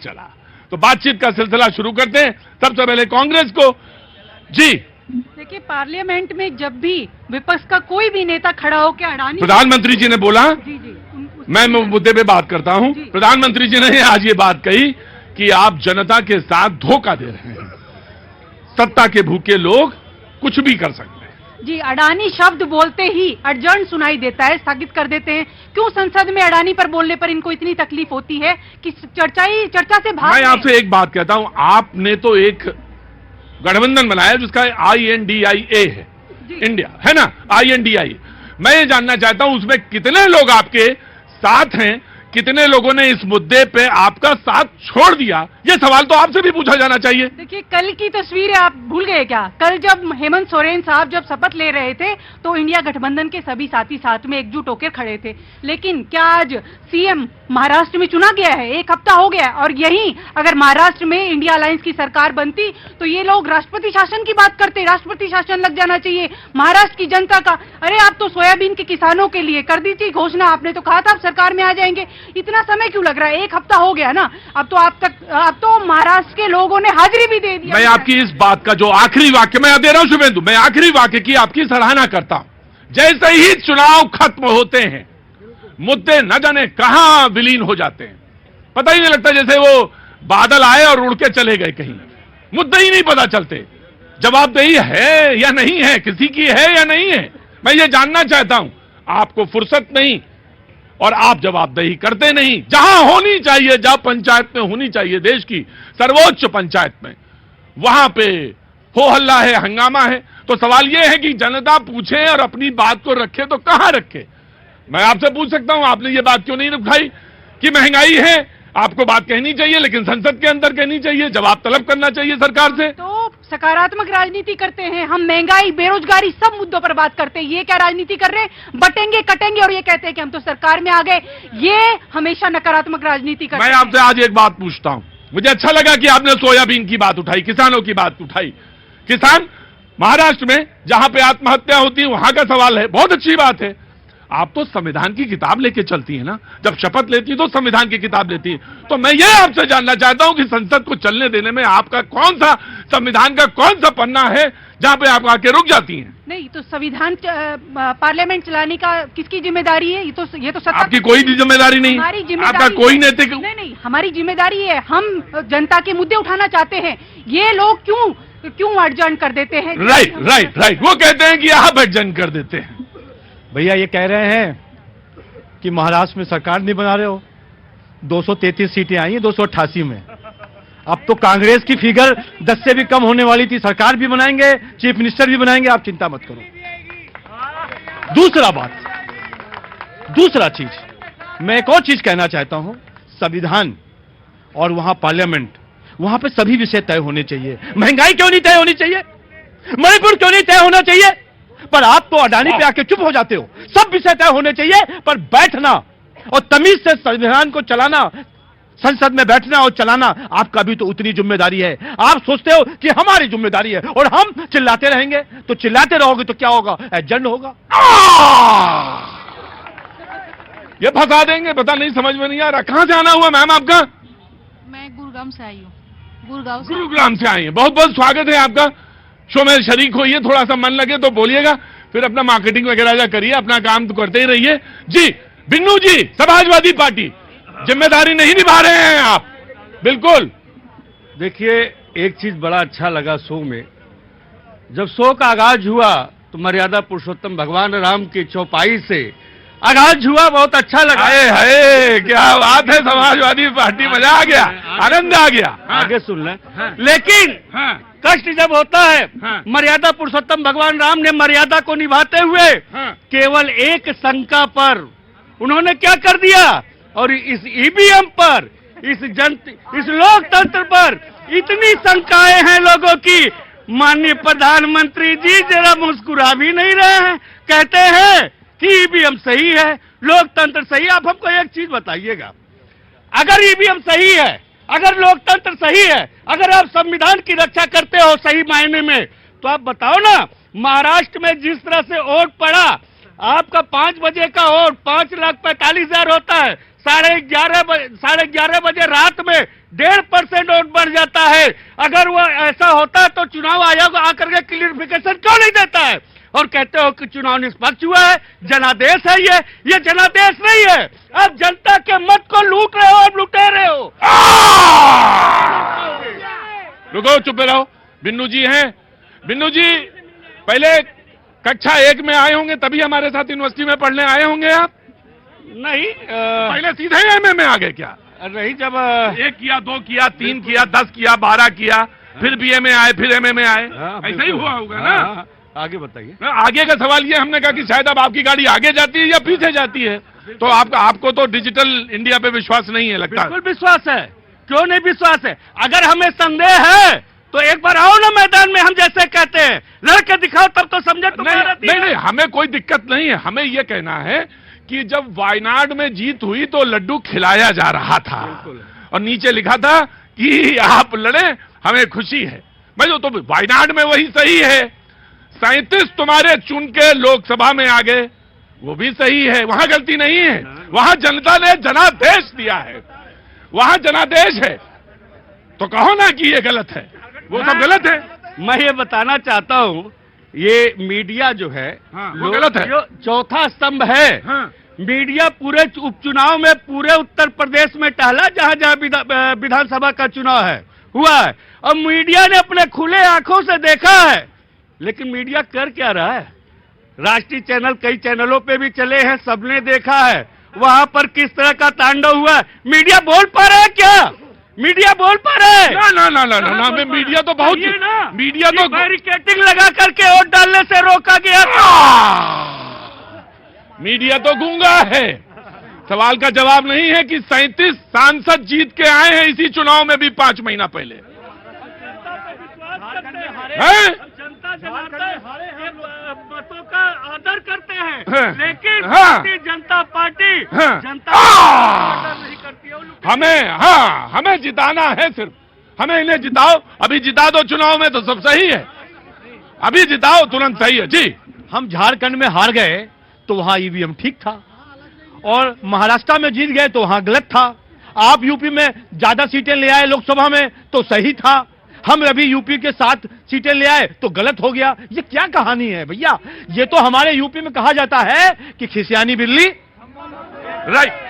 चला। तो बातचीत का सिलसिला शुरू करते हैं। सबसे पहले कांग्रेस को। जी देखिए, पार्लियामेंट में जब भी विपक्ष का कोई भी नेता खड़ा हो के अडानी, प्रधानमंत्री जी ने बोला, जी जी मैं मुद्दे पे बात करता हूं। प्रधानमंत्री जी ने आज ये बात कही कि आप जनता के साथ धोखा दे रहे हैं, सत्ता के भूखे लोग कुछ भी कर सकते हैं। जी, अडानी शब्द बोलते ही अर्जेंट सुनाई देता है, स्थगित कर देते हैं। क्यों संसद में अडानी पर बोलने पर इनको इतनी तकलीफ होती है कि चर्चा से भाग? मैं आपसे एक बात कहता हूं, आपने तो एक गठबंधन बनाया जिसका INDIA है, इंडिया है ना, INDIA। मैं ये जानना चाहता हूं उसमें कितने लोग आपके साथ हैं, कितने लोगों ने इस मुद्दे पे आपका साथ छोड़ दिया? ये सवाल तो आपसे भी पूछा जाना चाहिए। देखिए, कल की तस्वीरें आप भूल गए क्या? कल जब हेमंत सोरेन साहब जब शपथ ले रहे थे तो इंडिया गठबंधन के सभी साथी साथ में एकजुट होकर खड़े थे। लेकिन क्या आज CM महाराष्ट्र में चुना गया है? एक हफ्ता हो गया, और यही अगर महाराष्ट्र में इंडिया अलायंस की सरकार बनती तो ये लोग राष्ट्रपति शासन की बात करते। राष्ट्रपति शासन लग जाना चाहिए महाराष्ट्र की जनता का। अरे, आप तो सोयाबीन के किसानों के लिए कर दी थी घोषणा, आपने तो कहा था आप सरकार में आ जाएंगे। इतना समय क्यों लग रहा है? एक हफ्ता हो गया ना, अब तो महाराष्ट्र के लोगों ने हाजिरी भी दे दी। मैं आपकी इस बात का जो आखिरी वाक्य मैं दे रहा हूं शुभेंदु, मैं आखिरी वाक्य की आपकी सराहना करता हूं। जैसे ही चुनाव खत्म होते हैं, मुद्दे न जाने कहां विलीन हो जाते हैं, पता ही नहीं लगता, जैसे वो बादल आए और उड़ के चले गए कहीं। मुद्दे ही नहीं पता चलते, जवाबदेही है या नहीं है, किसी की है या नहीं है। मैं ये जानना चाहता हूं, आपको फुर्सत नहीं और आप जवाबदेही करते नहीं। जहां होनी चाहिए, जहां पंचायत में होनी चाहिए, देश की सर्वोच्च पंचायत में, वहां पे हो हल्ला है, हंगामा है। तो सवाल यह है कि जनता पूछे और अपनी बात को रखे तो कहां रखे? मैं आपसे पूछ सकता हूं, आपने ये बात क्यों नहीं उठाई कि महंगाई है, आपको बात कहनी चाहिए, लेकिन संसद के अंदर कहनी चाहिए, जवाब तलब करना चाहिए सरकार से। तो सकारात्मक राजनीति करते हैं हम, महंगाई, बेरोजगारी, सब मुद्दों पर बात करते हैं। ये क्या राजनीति कर रहे हैं? बटेंगे कटेंगे और ये कहते हैं कि हम तो सरकार में आ गए। ये हमेशा नकारात्मक राजनीति करते हैं। मैं आपसे आज एक बात पूछता हूं, मुझे अच्छा लगा कि आपने सोयाबीन की बात उठाई, किसानों की बात उठाई। किसान महाराष्ट्र में जहां पे आत्महत्या होती है वहां का सवाल है, बहुत अच्छी बात है। आप तो संविधान की किताब लेके चलती है ना, जब शपथ लेती है तो संविधान की किताब लेती है। तो मैं ये आपसे जानना चाहता हूं कि संसद को चलने देने में आपका कौन सा, संविधान का कौन सा पन्ना है जहां पे आप आके रुक जाती हैं? नहीं तो संविधान पार्लियामेंट चलाने का किसकी जिम्मेदारी है? ये तो सत्ता आपकी कोई जिम्मेदारी नहीं, हमारी जिम्मेदारी, आपका कोई नैतिक नहीं, हमारी जिम्मेदारी है। हम जनता के मुद्दे उठाना चाहते हैं। ये लोग क्यों अड़जन कर देते हैं? राइट, वो कहते हैं कि आप अड़जन कर देते हैं। भैया ये कह रहे हैं कि महाराष्ट्र में सरकार नहीं बना रहे हो। 233 सीटें आई हैं 288 में। अब तो कांग्रेस की फिगर 10 से भी कम होने वाली थी। सरकार भी बनाएंगे, चीफ मिनिस्टर भी बनाएंगे, आप चिंता मत करो। दूसरा चीज, मैं एक और चीज कहना चाहता हूं। संविधान और वहां पार्लियामेंट, वहां पे सभी विषय तय होने चाहिए। महंगाई क्यों नहीं तय होनी चाहिए? मणिपुर क्यों नहीं तय होना चाहिए? पर आप तो अडानी पे आके चुप हो जाते हो। सब विषय तय होने चाहिए, पर बैठना और तमीज से संविधान को चलाना, संसद में बैठना और चलाना आपका भी तो उतनी जिम्मेदारी है। आप सोचते हो कि हमारी जिम्मेदारी है और हम चिल्लाते रहेंगे, तो चिल्लाते रहोगे तो क्या होगा? एजेंड होगा। ये फंसा देंगे, पता नहीं, समझ में नहीं आ रहा। कहां से आना हुआ मैम आपका? मैं गुरुग्राम से आई हूँ। गुरुग्राम से आई हैं। बहुत बहुत स्वागत है आपका। शो में शरीक होइए, थोड़ा सा मन लगे तो बोलिएगा, फिर अपना मार्केटिंग वगैरह करिए, अपना काम तो करते ही रहिए। जी बिन्नू जी, समाजवादी पार्टी, जिम्मेदारी नहीं निभा रहे हैं आप। बिल्कुल। देखिए, एक चीज बड़ा अच्छा लगा शो में, जब शो का आगाज हुआ तो मर्यादा पुरुषोत्तम भगवान राम की चौपाई से आगाज हुआ, बहुत अच्छा लगा। हाय क्या बात है, समाजवादी पार्टी, मजा आ गया, आनंद आ गया। आगे सुन लें। लेकिन कष्ट जब होता है, मर्यादा पुरुषोत्तम भगवान राम ने मर्यादा को निभाते हुए केवल एक शंका पर उन्होंने क्या कर दिया, और इस EVM पर, इस लोकतंत्र पर इतनी शंकाएं हैं लोगों की। माननीय प्रधानमंत्री जी जरा मुस्कुरा भी नहीं रहे हैं, कहते हैं कि EVM सही है, लोकतंत्र सही है। आप हमको एक चीज बताइएगा, अगर EVM सही है, अगर लोकतंत्र सही है, अगर आप संविधान की रक्षा करते हो सही मायने में, तो आप बताओ ना, महाराष्ट्र में जिस तरह से वोट पड़ा, आपका 5 बजे का वोट 5,45,000 होता है, 11:30 बजे रात में 1.5% वोट बढ़ जाता है। अगर वो ऐसा होता है तो चुनाव आयोग आकर के क्लियरिफिकेशन क्यों नहीं देता है? और कहते हो कि चुनाव निष्पक्ष हुआ है, जनादेश है ये जनादेश नहीं है। आप जनता के मत को लूट रहे हो और लुटे रहे हो। रुको, चुप रहो। बिन्नू जी हैं। बिन्नू जी पहले कक्षा 1 में आए होंगे, तभी हमारे साथ यूनिवर्सिटी में पढ़ने आए होंगे आप? नहीं पहले सीधे एमए में आ गए क्या? नहीं, जब 1 किया, 2 किया, 3 किया, 10 किया, 12 किया, फिर बीए में आए, फिर एमए में आए, ऐसा ही हुआ होगा ना? आगे बताइए। आगे का सवाल ये, हमने कहा कि शायद अब आपकी गाड़ी आगे जाती है या पीछे जाती है, तो आपको तो डिजिटल इंडिया पे विश्वास नहीं है लगता है। बिल्कुल विश्वास है, क्यों नहीं विश्वास है? अगर हमें संदेह है तो एक बार आओ ना मैदान में, हम जैसे कहते हैं लड़के दिखाओ, तब तो समझे। नहीं, हमें कोई दिक्कत नहीं है। हमें यह कहना है कि जब वायनाड में जीत हुई तो लड्डू खिलाया जा रहा था और नीचे लिखा था कि आप लड़े, हमें खुशी है। भाई तो वायनाड में वही सही है। 37 तुम्हारे चुन के लोकसभा में आ गए, वो भी सही है, वहां गलती नहीं है। वहां जनता ने जनादेश दिया है, वहां जनादेश है, तो कहो ना कि ये गलत है, वो सब गलत है। मैं ये बताना चाहता हूँ, ये मीडिया जो है वो गलत है। जो चौथा स्तंभ है, मीडिया पूरे उपचुनाव में पूरे उत्तर प्रदेश में टहला, जहां जहां विधानसभा का चुनाव हुआ है, और मीडिया ने अपने खुले आंखों से देखा है। लेकिन मीडिया कर क्या रहा है? राष्ट्रीय चैनल कई चैनलों पे भी चले हैं, सबने देखा है वहां पर किस तरह का तांडव हुआ है। मीडिया बोल पा रहा है क्या? मीडिया बोल पा रहा है? ना, मीडिया तो बहुत, मीडिया तो बैरिकेडिंग लगा करके वोट डालने से रोका गया था। मीडिया तो गूंगा है। सवाल का जवाब नहीं है कि 37 सांसद जीत के आए हैं इसी चुनाव में भी 5 महीना पहले। जनता जनाता है, मतों का आदर करते हैं, लेकिन भारतीय जनता पार्टी जनता आदर नहीं करती है। हमें जिताना है, सिर्फ हमें इन्हें जिताओ। अभी जिता दो चुनाव में तो सब सही है, अभी जिताओ तुरंत सही है जी। हम झारखंड में हार गए तो वहां ईवीएम ठीक था, और महाराष्ट्र में जीत गए तो वहां गलत था। आप यूपी में ज्यादा सीटें ले आए लोकसभा में तो सही था, हम अभी यूपी के 7 सीटें ले आए तो गलत हो गया। ये क्या कहानी है भैया? ये तो हमारे यूपी में कहा जाता है कि खिसियानी बिल्ली। राइट।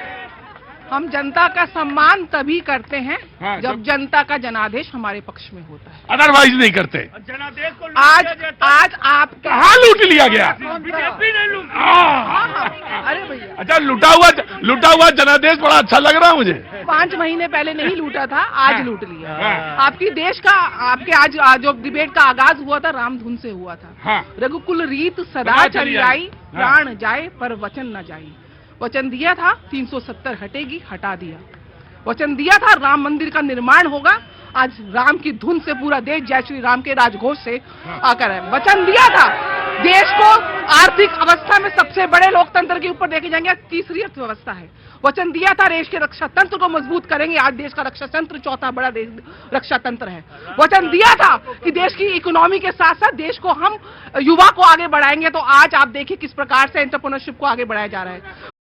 हम जनता का सम्मान तभी करते हैं हाँ, जब जनता का जनादेश हमारे पक्ष में होता है, अदरवाइज नहीं करते। जनादेश को आज आप कहाँ लूट लिया गया? बीजेपी ने लूट। अरे भैया, अच्छा, लुटा हुआ जनादेश बड़ा अच्छा लग रहा है मुझे। 5 महीने पहले नहीं लूटा था, आज लूट लिया। आपके आज जो डिबेट का आगाज हुआ था रामधुन से हुआ था। रघुकुल रीत सदा चली आई, प्राण जाए पर वचन न जाई। वचन दिया था 370 हटेगी, हटा दिया। वचन दिया था राम मंदिर का निर्माण होगा, आज राम की धुन से पूरा देश जय श्री राम के राजघोष से आकर है। वचन दिया था देश को आर्थिक अवस्था में सबसे बड़े लोकतंत्र के ऊपर देखे जाएंगे, तीसरी अर्थव्यवस्था है। वचन दिया था देश के रक्षा तंत्र को मजबूत करेंगे, आज देश का रक्षा तंत्र चौथा बड़ा रक्षा तंत्र है। वचन दिया था कि देश की इकोनॉमी के साथ साथ देश को हम युवा को आगे बढ़ाएंगे, तो आज आप देखिए किस प्रकार से एंटरप्रेन्योरशिप को आगे बढ़ाया जा रहा है।